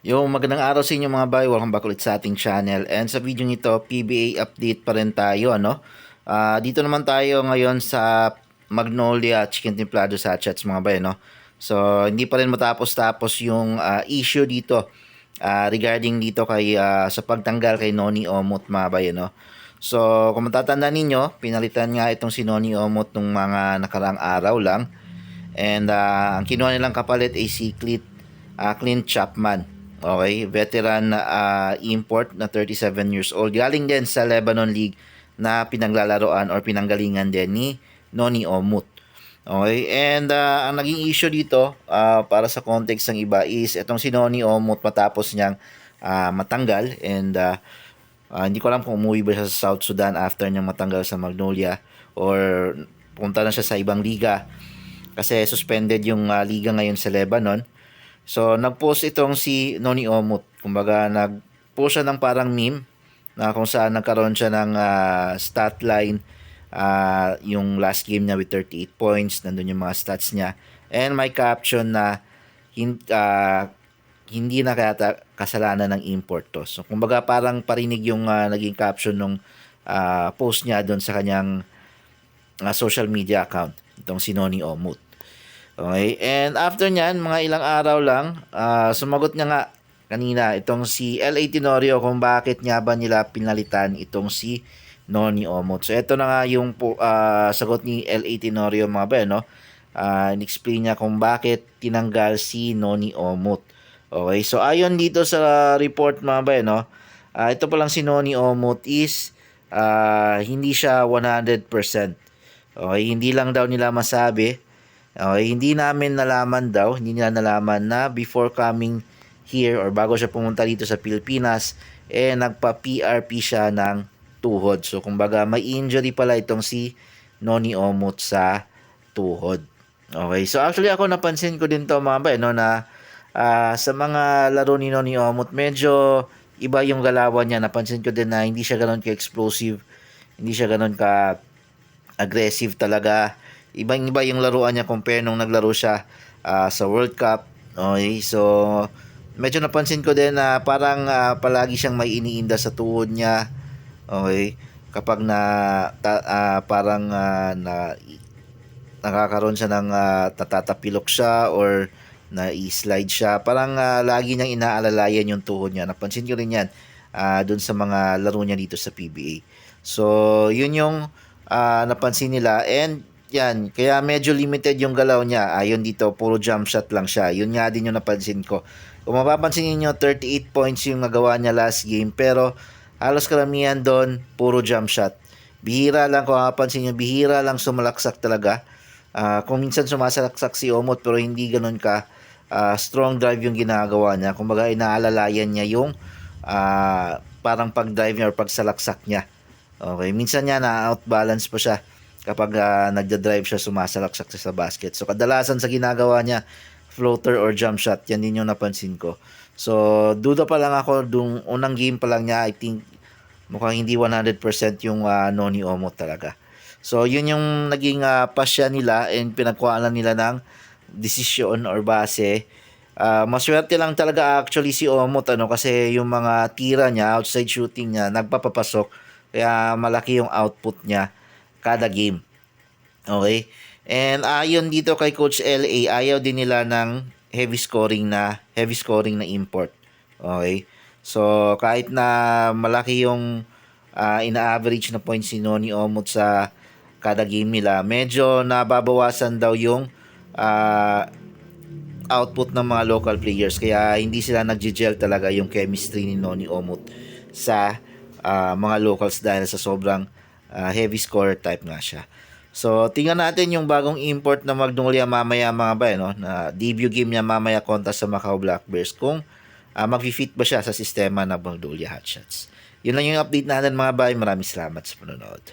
Yung magandang araw sa inyo mga bay, welcome back ulit sa ating channel. And sa video nito, PBA update pa rin tayo, ano? Dito naman tayo ngayon sa Magnolia Chicken Templado Sachets mga bay, no? So, hindi pa rin matapos-tapos yung issue dito regarding dito kay sa pagtanggal kay Noni Omot mga bay, no? So, kung matatanda ninyo, pinalitan nga itong si Noni Omot nung mga nakaraang araw lang. And ang kinuha nilang kapalit ay si Clint Chapman. Okay, veteran import na 37 years old. Galing din sa Lebanon League na pinaglalaroan or pinanggalingan din ni Noni Omut. Okay, and ang naging issue dito para sa context ng iba is itong si Noni Omut matapos niyang matanggal and hindi ko alam kung umuwi ba siya sa South Sudan after niyang matanggal sa Magnolia or punta na siya sa ibang liga kasi suspended yung liga ngayon sa Lebanon. So, nag-post itong si Noni Omut. Kumbaga, nag-post siya ng parang meme na kung saan nagkaroon siya ng stat line yung last game niya with 38 points. Nandun yung mga stats niya. And may caption na hindi na kaya kasalanan ng import to. So, kumbaga, parang parinig yung naging caption ng post niya doon sa kanyang social media account. Itong si Noni Omut. Okay, and after nyan, mga ilang araw lang, sumagot niya nga kanina itong si LA Tenorio kung bakit nga ba nila pinalitan itong si Noni Omot. So, ito na nga yung sagot ni LA Tenorio mga ba, no? In-explain niya kung bakit tinanggal si Noni Omot. Okay, so ayon dito sa report mga ba, no? Ito pa lang si Noni Omot is hindi siya 100%. Okay, hindi lang daw nila masabi. Okay, hindi namin nalaman daw, hindi nila nalaman na before coming here or bago siya pumunta dito sa Pilipinas, nagpa-PRP siya ng tuhod. So, kumbaga, may injury pala itong si Noni Omot sa tuhod. Okay, so actually ako napansin ko din to mga ba, no, na sa mga laro ni Noni Omot, medyo iba yung galawan niya. Napansin ko din na hindi siya ganoon ka-explosive, hindi siya ganoon ka-aggressive talaga. Ibang-iba yung laruan niya compare nung naglaro siya sa World Cup. Okay, so medyo napansin ko din na parang palagi siyang may iniinda sa tuhod niya. Okay, kapag parang nakakaroon siya ng natatapilok siya or na-slide siya, parang lagi niyang inaalalayan yung tuhod niya. Napansin ko rin yan dun sa mga laro niya dito sa PBA. So, yun yung napansin nila and yan, kaya medyo limited yung galaw niya. Ayon dito, puro jump shot lang siya. Yun nga din yung napansin ko. Kung mapapansin niyo 38 points yung nagawa niya last game, pero halos karamihan doon, puro jump shot. Bihira lang, kung mapapansin niyo, bihira lang sumalaksak talaga. Kung minsan sumasalaksak si Omot, pero hindi ganun ka strong drive yung ginagawa niya. Kumbaga, inaalalayan niya yung parang pag-drive niya or pagsalaksak niya. Okay, minsan niya na-outbalance pa siya kapag nagda-drive siya, sumasalaksak siya sa basket. So, kadalasan sa ginagawa niya, floater or jump shot. Yan din yung napansin ko. So, duda pa lang ako, dung unang game pa lang niya, I think, mukhang hindi 100% yung Noni Omot talaga. So, yun yung naging pasya nila and pinagkuhaan nila ng desisyon or base. Maswerte lang talaga actually si Omot, ano, kasi yung mga tira niya, outside shooting niya, nagpapapasok. Kaya malaki yung output niya kada game. Okay? And ayon dito kay Coach LA, ayaw din nila ng heavy scoring na import. Okay? So, kahit na malaki yung ina-average na points si Noni Omot sa kada game nila, medyo nababawasan daw yung output ng mga local players. Kaya hindi sila nag-gel talaga yung chemistry ni Noni Omot sa mga locals dahil sa sobrang heavy scorer type nga siya. So, tingnan natin yung bagong import na Magnolia mamaya mga bay, no? Na debut game niya mamaya kontra sa Macau Black Bears kung mag-fit ba siya sa sistema ng Magnolia Hotshots. Yun lang yung update natin mga bay. Maraming salamat sa panonood.